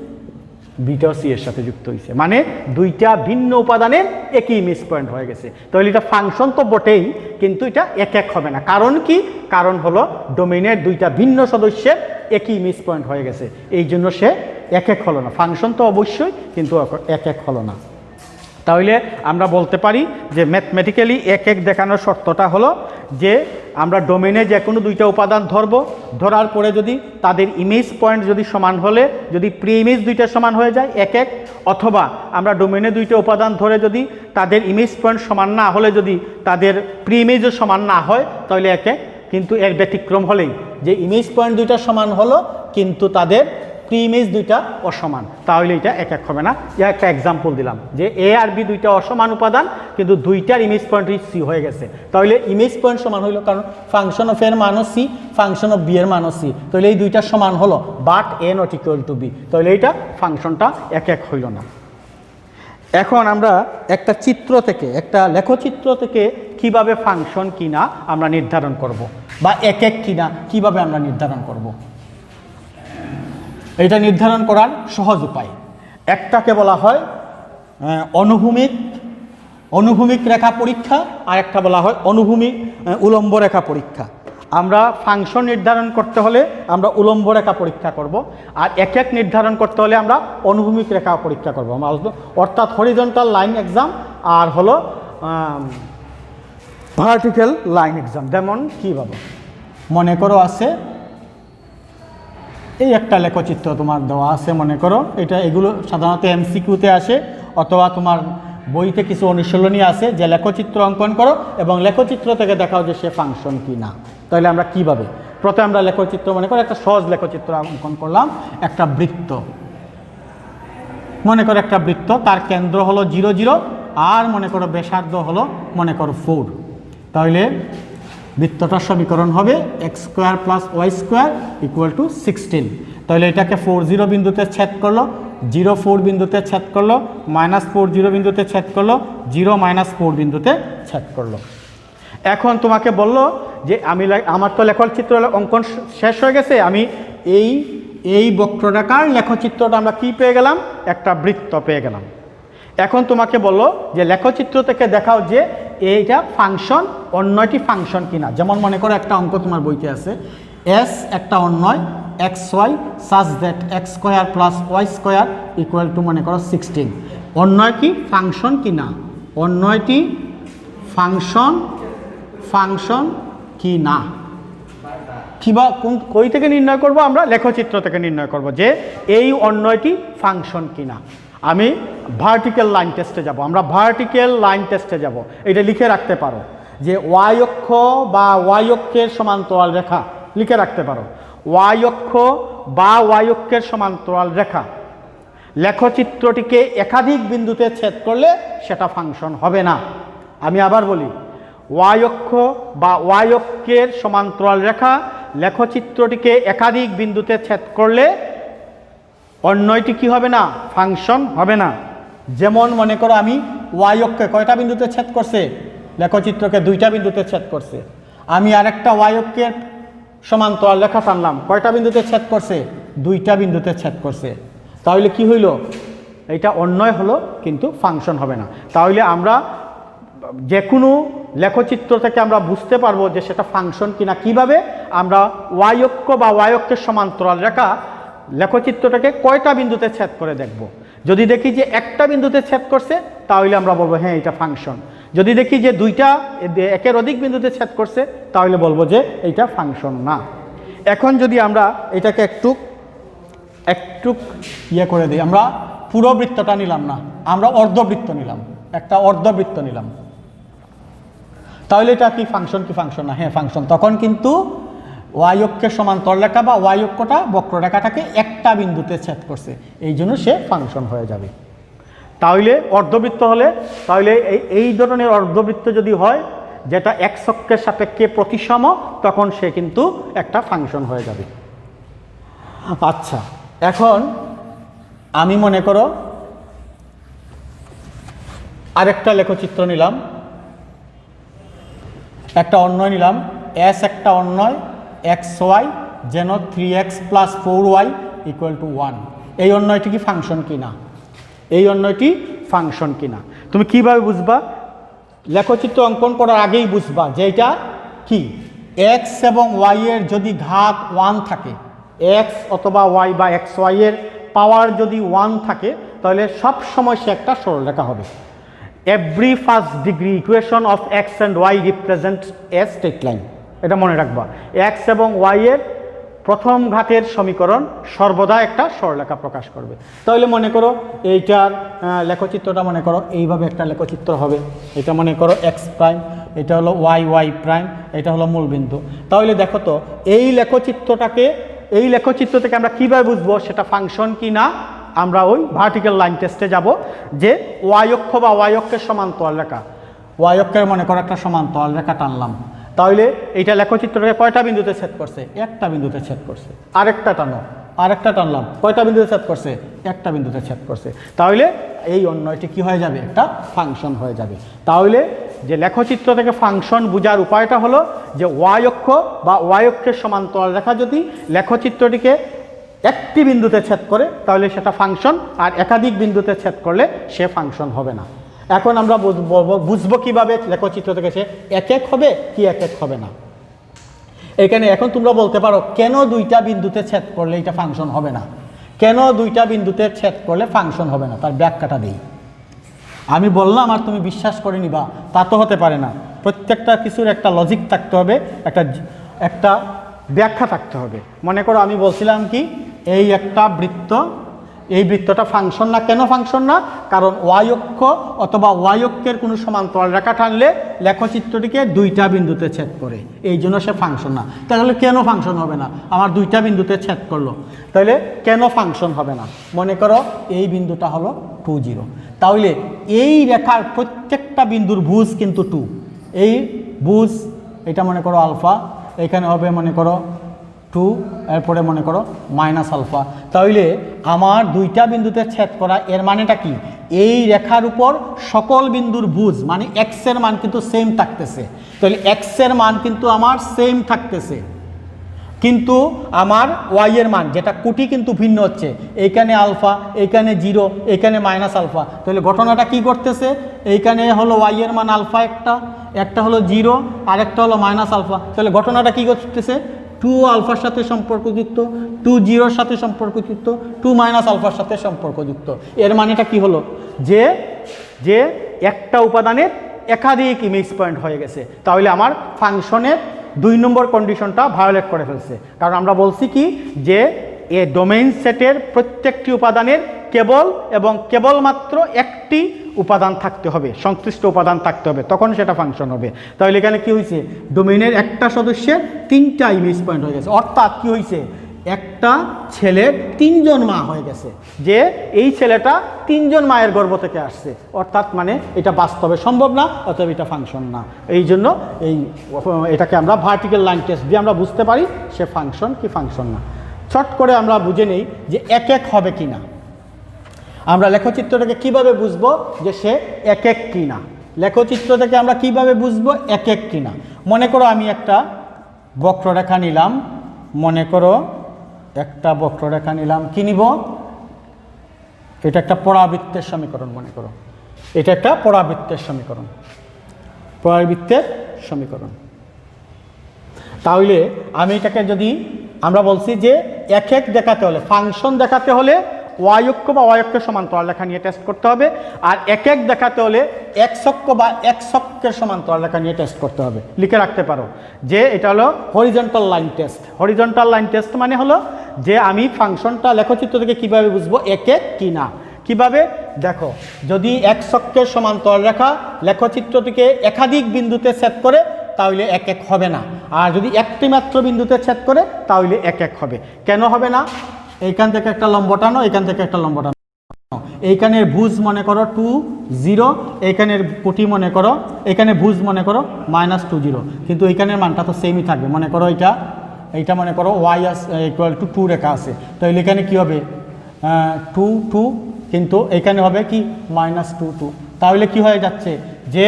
বিটাও সি এর সাথে যুক্ত হয়েছে, মানে দুইটা ভিন্ন উপাদানের একই ইমেজ পয়েন্ট হয়ে গেছে। তাহলে এটা ফাংশন তো বটেই, কিন্তু এটা এক এক হবে না। কারণ কি? কারণ হলো ডোমেইনের দুইটা ভিন্ন সদস্যের একই ইমেজ পয়েন্ট হয়ে গেছে, এই জন্য সে এক এক হলো না। ফাংশন তো অবশ্যই, কিন্তু এক এক হলো না। তাহলে আমরা বলতে পারি যে ম্যাথমেটিক্যালি এক এক দেখানোর শর্তটা হলো যে আমরা ডোমেইনে যে কোনো দুইটা উপাদান ধরবো, ধরার পরে যদি তাদের ইমেজ পয়েন্ট যদি সমান হলে, যদি প্রি ইমেজ দুইটা সমান হয়ে যায় এক এক, অথবা আমরা ডোমেইনে দুইটা উপাদান ধরে যদি তাদের ইমেজ পয়েন্ট সমান না হলে যদি তাদের প্রি ইমেজও সমান না হয় তাহলে এক এক। কিন্তু এর ব্যতিক্রম হলেই যে ইমেজ পয়েন্ট দুইটা সমান হলো কিন্তু তাদের প্রি ইমেজ দুইটা অসমান, তাহলে এটা এক এক হবে না। একটা এক্সাম্পল দিলাম যে এ আর বি দুইটা অসমান উপাদান কিন্তু দুইটার ইমেজ পয়েন্ট সি হয়ে গেছে, তাহলে ইমেজ পয়েন্ট সমান হইলো, কারণ ফাংশন অফ এর মানও সি, ফাংশন অফ বি এর মানও সি, তাহলে এই দুইটা সমান হলো, but a not equal to b, তাহলে এইটা ফাংশনটা এক এক হইল না। এখন আমরা একটা চিত্র থেকে, একটা লেখচিত্র থেকে কিভাবে ফাংশন কিনা আমরা নির্ধারণ করব, বা এক এক কিনা কিভাবে আমরা নির্ধারণ করব, এটা নির্ধারণ করার সহজ উপায়। একটাকে বলা হয় অনুভূমিক রেখা পরীক্ষা, আর একটা বলা হয় উলম্ব রেখা পরীক্ষা। আমরা ফাংশন নির্ধারণ করতে হলে আমরা উলম্ব রেখা পরীক্ষা করব, আর এক এক নির্ধারণ করতে হলে আমরা অনুভূমিক রেখা পরীক্ষা করব, অর্থাৎ হরিজন্টাল লাইন এক্সাম আর হলো ভার্টিক্যাল লাইন এক্সাম। যেমন কীভাবে মনে করো আছে এই একটা লেখচিত্র তোমার দেওয়া আছে, মনে করো এটা, এগুলো সাধারণত এমসিকিউতে আসে অথবা তোমার বইতে কিছু অনুশীলনী আছে যে লেখচিত্র অঙ্কন করো এবং লেখচিত্র থেকে দেখাও যে সে ফাংশন কি না। তাহলে আমরা কিভাবে, প্রথমে আমরা লেখচিত্র মনে করো একটা সহজ লেখচিত্র অঙ্কন করলাম, একটা বৃত্ত মনে করো, একটা বৃত্ত, তার কেন্দ্র হলো 0 0 আর মনে করো ব্যাসার্ধ হলো মনে করো 4। তাহলে বৃত্তটার সমীকরণ হবে x² + y² = 16। তাহলে এটাকে 4 0 বিন্দুতে ছেদ করলো, 0 4 বিন্দুতে ছেদ করলো, -4 0 বিন্দুতে ছেদ করলো, 0 -4 বিন্দুতে ছেদ করলো। এখন তোমাকে বললো যে আমার তো লেখচিত্র অঙ্কন শেষ হয়ে গেছে, আমি এই বক্ররেখার লেখচিত্রটা আমরা কি পেয়ে গেলাম, একটা বৃত্ত পেয়ে গেলাম। এখন তোমাকে বললো যে লেখচিত্র থেকে দেখাও যে এইটা ফাংশন অন্যটি ফাংশন কিনা। যেমন মনে করো একটা অঙ্ক তোমার বইতে আছে, এস একটা অন্যয় xy such that x² + y² = মনে করো 16। অন্যয় কি ফাংশন কিনা, অন্যটি ফাংশন কি না, কিবা কই থেকে নির্ণয় করব, আমরা লেখচিত্র থেকে নির্ণয় করব যে এই অন্যটি ফাংশন কিনা। আমি ভার্টিক্যাল লাইন টেস্টে যাব, আমরা ভার্টিক্যাল লাইন টেস্টে যাব। এটা লিখে রাখতে পারো যে y অক্ষ বা y অক্ষের সমান্তরাল রেখা, লিখে রাখতে পারো y অক্ষ বা y অক্ষের সমান্তরাল রেখা লেখচিত্রটিকে একাধিক বিন্দুতে ছেদ করলে সেটা ফাংশন হবে না। আমি আবার বলি, ওয়াই অক্ষ বা ওয়াই অক্ষের সমান্তরাল রেখা লেখচিত্রটিকে একাধিক বিন্দুতে ছেদ করলে অন্যটি কি হবে না? ফাংশন হবে না। যেমন মনে করো আমি ওয়াই অক্ষে কয়টা বিন্দুতে ছেদ করছে? লেখচিত্রকে দুইটা বিন্দুতে ছেদ করছে। আমি আরেকটা ওয়াই অক্ষের সমান্তরাল রেখা টানলাম, কয়টা বিন্দুতে ছেদ করছে? দুইটা বিন্দুতে ছেদ করছে। তাহলে কি হইল? এটা অন্যয় হলো, কিন্তু ফাংশন হবে না। তাহলে আমরা যে কোনো লেখচিত্র থেকে আমরা বুঝতে পারবো যে সেটা ফাংশন কিনা কিভাবে? আমরা ওয়াই অক্ষ বা ওয়াই অক্ষের সমান্তরাল রেখা লেখচিত্রটাকে কয়টা বিন্দুতে ছেদ করে দেখব। যদি দেখি যে একটা বিন্দুতে ছেদ করছে, তাহলে আমরা বলবো হ্যাঁ এটা ফাংশন। যদি দেখি যে দুইটা একের অধিক বিন্দুতে ছেদ করছে, তাহলে বলবো যে এইটা ফাংশন না। এখন যদি আমরা এটাকে একটু ইয়ে করে দিই, আমরা পুরো বৃত্তটা নিলাম না, আমরা অর্ধবৃত্ত নিলাম, একটা অর্ধবৃত্ত নিলাম, তাহলে এটা কি ফাংশন কি ফাংশন না? হ্যাঁ ফাংশন। তখন কিন্তু ওয়াই অক্ষের সমান্তরাল রেখা বা ওয়াই অক্ষটা বক্ররেখাটাকে একটা বিন্দুতে ছেদ করছে, এই জন্য সে ফাংশন হয়ে যাবে। তাহলে অর্ধবৃত্ত হলে, তাহলে এই ধরনের অর্ধবৃত্ত যদি হয় যেটা এক্স অক্ষের সাপেক্ষে প্রতিসম, তখন সে কিন্তু একটা ফাংশন হয়ে যাবে। আচ্ছা, এখন আমি মনে করো আরেকটা লেখচিত্র নিলাম, একটা অন্যয় নিলাম, এস একটা অন্যয় এক্স ওয়াই যেন 3x + 4y = 1। এই অন্যয়টি কি ফাংশন কিনা? এই অন্যয়টি ফাংশন কিনা তুমি কিভাবে বুঝবা? লেখচিত্র অঙ্কন করার আগেই বুঝবা যে এটা কি। এক্স এবং ওয়াই এর যদি ঘাত 1 থাকে, এক্স অথবা ওয়াই বা এক্স ওয়াই এর পাওয়ার যদি 1 থাকে, তাহলে সব সময় সে একটা সরলরেখা হবে। Every first degree equation of x and y represent a straight line. এটা মনে রাখবা, এক্স এবং ওয়াই এর প্রথম ঘাতের সমীকরণ সর্বদা একটা সরলরেখা প্রকাশ করবে। তাহলে মনে করো এইটার লেখচিত্রটা মনে করো এইভাবে একটা লেখচিত্র হবে। এটা মনে করো এক্স প্রাইম, এটা হলো ওয়াই ওয়াই প্রাইম, এটা হলো মূলবিন্দু। তাহলে দেখো তো এই লেখচিত্র থেকে আমরা কীভাবে বুঝবো সেটা ফাংশন কি না? আমরা ওই ভার্টিক্যাল লাইন টেস্টে যাব, যে ওয়াই অক্ষ বা ওয়াই অক্ষের সমান্তরাল রেখা, ওয়াই অক্ষের মনে করো একটা সমান্তরাল রেখা টানলাম, তাহলে এইটা লেখচিত্রকে কয়টা বিন্দুতে ছেদ করছে? একটা বিন্দুতে ছেদ করছে। আরেকটা টানো, আরেকটা টানলাম, কয়টা বিন্দুতে ছেদ করছে? একটা বিন্দুতে ছেদ করছে। তাহলে এই অন্যয়টি কি হয়ে যাবে? একটা ফাংশন হয়ে যাবে। তাহলে যে লেখচিত্র থেকে ফাংশন বোঝার উপায়টা হলো যে ওয়াই অক্ষ বা ওয়াই অক্ষের সমান্তরাল রেখা যদি লেখচিত্রটিকে একটি বিন্দুতে ছেদ করে, তাহলে সেটা ফাংশন, আর একাধিক বিন্দুতে ছেদ করলে সে ফাংশন হবে না। এখন আমরা বুঝবো কিভাবে লেখচিত্র থেকে সে এক এক হবে কি এক এক হবে না। এখানে এখন তোমরা বলতে পারো কেন দুইটা বিন্দুতে ছেদ করলে এটা ফাংশন হবে না? কেন দুইটা বিন্দুতে ছেদ করলে ফাংশন হবে না? তার ব্যাখ্যাটা দিই। আমি বললাম আর তুমি বিশ্বাস করে নিবা, তা তো হতে পারে না। প্রত্যেকটা কিছুর একটা লজিক থাকতে হবে, একটা ব্যাখ্যা থাকতে হবে। মনে করো আমি বলছিলাম কি, এই একটা বৃত্ত, এই বৃত্তটা ফাংশন না। কেন ফাংশন না? কারণ ওয়াই অক্ষ অথবা ওয়াই অক্ষের কোনো সমান্তরাল রেখা টানলে লেখচিত্রটিকে দুইটা বিন্দুতে ছেদ করে, এই জন্য সে ফাংশন না। তাহলে কেন ফাংশন হবে না? আমার দুইটা বিন্দুতে ছেদ করলো, তাহলে কেন ফাংশন হবে না? মনে করো এই বিন্দুটা হলো 2, 0। তাহলে এই রেখার প্রত্যেকটা বিন্দুর ভুজ কিন্তু 2। এই ভুজ, এটা মনে করো আলফা, এখানে হবে মনে করো 2, এরপরে মনে করো -α। তাহলে আমার দুইটা বিন্দুতে ছেদ করা, এর মানেটা কি? এই রেখার উপর সকল বিন্দুর ভুজ মানে এক্স এর মান কিন্তু সেম থাকতেছে। তাহলে এক্স এর মান কিন্তু আমার সেম থাকতেছে, কিন্তু আমার ওয়াই এর মান যেটা কোটি কিন্তু ভিন্ন হচ্ছে। এইখানে আলফা, এইখানে 0, এইখানে -α। তাহলে ঘটনাটা কি করতেছে? এইখানে হলো ওয়াই এর মান আলফা, একটা হলো 0 আর একটা হলো -α। তাহলে ঘটনাটা কি করতেছে? 2 আলফার সাথে সম্পর্কযুক্ত, 2 0-র সাথে সম্পর্কযুক্ত, 2 -α-র সাথে সম্পর্কযুক্ত। এর মানেটা কি হলো? যে একটা উপাদানের একাধিক ইমেজ পয়েন্ট হয়ে গেছে। তাহলে আমার ফাংশনের 2 নম্বর কন্ডিশনটা ভায়োলেট করে ফেলছে। কারণ আমরা বলছি কি, যে এ ডোমেইন সেটের প্রত্যেকটি উপাদানের কেবলমাত্র একটি উপাদান থাকতে হবে, সংশ্লিষ্ট উপাদান থাকতে হবে, তখন সেটা ফাংশন হবে। তাহলে এখানে কি হয়েছে? ডোমেইনের একটা সদস্যের 3টা ইমেজ পয়েন্ট হয়ে গেছে। অর্থাৎ কি হয়েছে? একটা ছেলের 3 জন মা হয়ে গেছে, যে এই ছেলেটা 3 জন মায়ের গর্ভ থেকে আসছে, অর্থাৎ মানে এটা বাস্তবে সম্ভব না, অতএব এটা ফাংশন না। এই জন্য এটাকে আমরা ভার্টিক্যাল লাইন টেস্ট দিয়ে আমরা বুঝতে পারি সে ফাংশন কি ফাংশন না। চট করে আমরা বুঝে নেই যে এক এক হবে কি না। আমরা লেখচিত্রটাকে কিভাবে বুঝবো যে সে এক এক কি না। লেখচিত্র থেকে আমরা কিভাবে বুঝবো এক এক কি না। মনে করো আমি একটা বক্ররেখা নিলাম, মনে করো একটা বক্ররেখা নিলাম, কি নিব? এটা একটা পরাবৃত্তের সমীকরণ, মনে করো এটা একটা পরাবৃত্তের সমীকরণ, পরাবৃত্তের সমীকরণ। তাহলে আমি এটাকে যদি আমরা বলছি যে এক এক দেখাতে হলে, ফাংশন দেখাতে হলে ওয়াই অক্ষ বা ওয়াই অক্ষের সমান্তরাল রেখা নিয়ে টেস্ট করতে হবে, আর এক এক দেখাতে হলে এক্স অক্ষ বা এক্স অক্ষের সমান্তরাল রেখা নিয়ে টেস্ট করতে হবে। লিখে রাখতে পারো যে এটা হলো horizontal line test. Horizontal line test মানে হলো যে আমি ফাংশনটা লেখচিত্র থেকে কিভাবে বুঝবো এক এক কি না। কিভাবে? দেখো, যদি এক্স অক্ষের সমান্তরাল রেখা লেখচিত্র থেকে একাধিক বিন্দুতে ছেদ করে তাহলে এক এক হবে না, আর যদি একটি মাত্র বিন্দুতে ছেদ করে তাহলে এক এক হবে। কেন হবে না? এইখান থেকে একটা লম্ব টানো, এইখান থেকে একটা লম্ব টানো, এইখানের ভুজ মনে করো 2 0, এইখানের কোটি মনে করো, এখানে ভুজ মনে করো -2 0, কিন্তু এইখানের মানটা তো সেমই থাকবে। মনে করো এইটা মনে করো y ইকুয়াল টু 2 রেখা আছে, তাহলে এখানে কি হবে 2 2, কিন্তু এখানে হবে কি -2 2। তাহলে কি হয়ে যাচ্ছে যে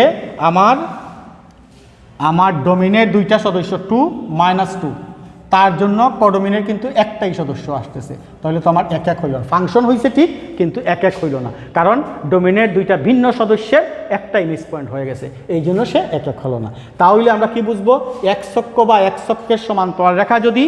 আমার ডোমিনের দুইটা সদস্য 2 -2, তার জন্য কোডোমিনের কিন্তু একটাই সদস্য আসতেছে, তাহলে তো আমার এক এক হইল না। ফাংশন হয়েছে ঠিক, কিন্তু এক এক হইল না, কারণ ডোমিনের দুইটা ভিন্ন সদস্যের একটাই মিস পয়েন্ট হয়ে গেছে, এই জন্য সে এক এক হলো না। তাহলে আমরা কি বুঝবো? এক্স অক্ষ বা এক্স অক্ষের সমান্তরাল রেখা যদি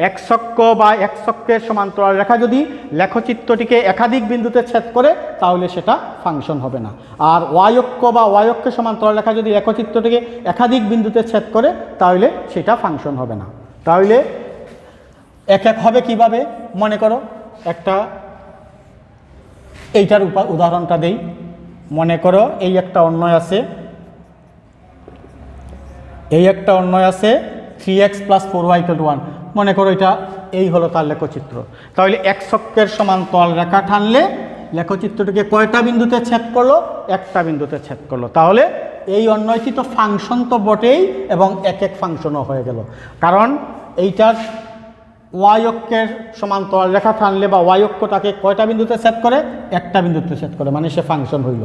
এক্স অক্ষ বা এক্স অক্ষের সমান্তরাল রেখা যদি লেখচিত্রটিকে একাধিক বিন্দুতে ছেদ করে তাহলে সেটা ফাংশন হবে না। আর ওয়াই অক্ষ বা ওয়াই অক্ষের সমান্তরাল রেখা যদি লেখচিত্রটিকে একাধিক বিন্দুতে ছেদ করে তাহলে সেটা ফাংশন হবে না। তাহলে এক এক হবে কিভাবে? মনে করো এইটার উদাহরণটা দেই। মনে করো এই একটা অন্যয় আছে, 3x + 4y = 1। মনে করো এই হলো তার লেখচিত্র। তাহলে এক্স অক্ষের সমান্তরাল রেখা টানলে লেখচিত্রটিকে কয়টা বিন্দুতে ছেদ করলো? একটা বিন্দুতে ছেদ করলো। তাহলে এই অন্যয়টি তো ফাংশন তো বটেই, এবং এক এক ফাংশনও হয়ে গেল, কারণ এইটার ওয়াই অক্ষের সমান্তরাল রেখা টানলে বা ওয়াই অক্ষটাকে কয়টা বিন্দুতে ছেদ করে? একটা বিন্দুতে ছেদ করে, মানে সে ফাংশন হইল।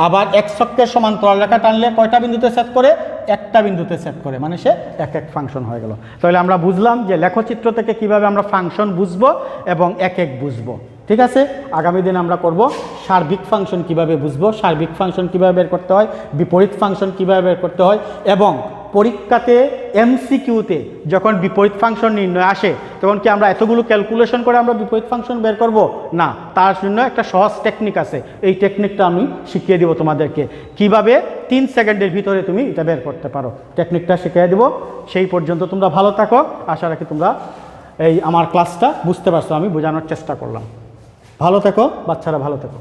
আবার এক্স অক্ষের সমান্তরাল রেখা টানলে কয়টা বিন্দুতে ছেদ করে? একটা বিন্দুতে ছেদ করে, মানে সে এক এক ফাংশন হয়ে গেল। তাহলে আমরা বুঝলাম যে লেখচিত্র থেকে কিভাবে আমরা ফাংশন বুঝবো এবং এক এক বুঝবো। ঠিক আছে, আগামী দিন আমরা করব সার্বিক ফাংশন কিভাবে বুঝবো, সার্বিক ফাংশন কিভাবে বের করতে হয়, বিপরীত ফাংশন কিভাবে বের করতে হয়, এবং পরীক্ষাতে এমসিকিউতে যখন বিপরীত ফাংশন নির্ণয় আসে তখন কি আমরা এতগুলো ক্যালকুলেশন করে আমরা বিপরীত ফাংশন বের করব? না, তার জন্য একটা সহজ টেকনিক আছে। এই টেকনিকটা আমি শিখিয়ে দিব তোমাদেরকে, কিভাবে 3 সেকেন্ডের ভিতরে তুমি এটা বের করতে পারো। টেকনিকটা শিখিয়ে দিব। সেই পর্যন্ত তোমরা ভালো থাকো। আশা রাখি তোমরা আমার ক্লাসটা বুঝতে পারছো, আমি বোঝানোর চেষ্টা করলাম। ভালো থেকো বাচ্চারা, ভালো থেকো।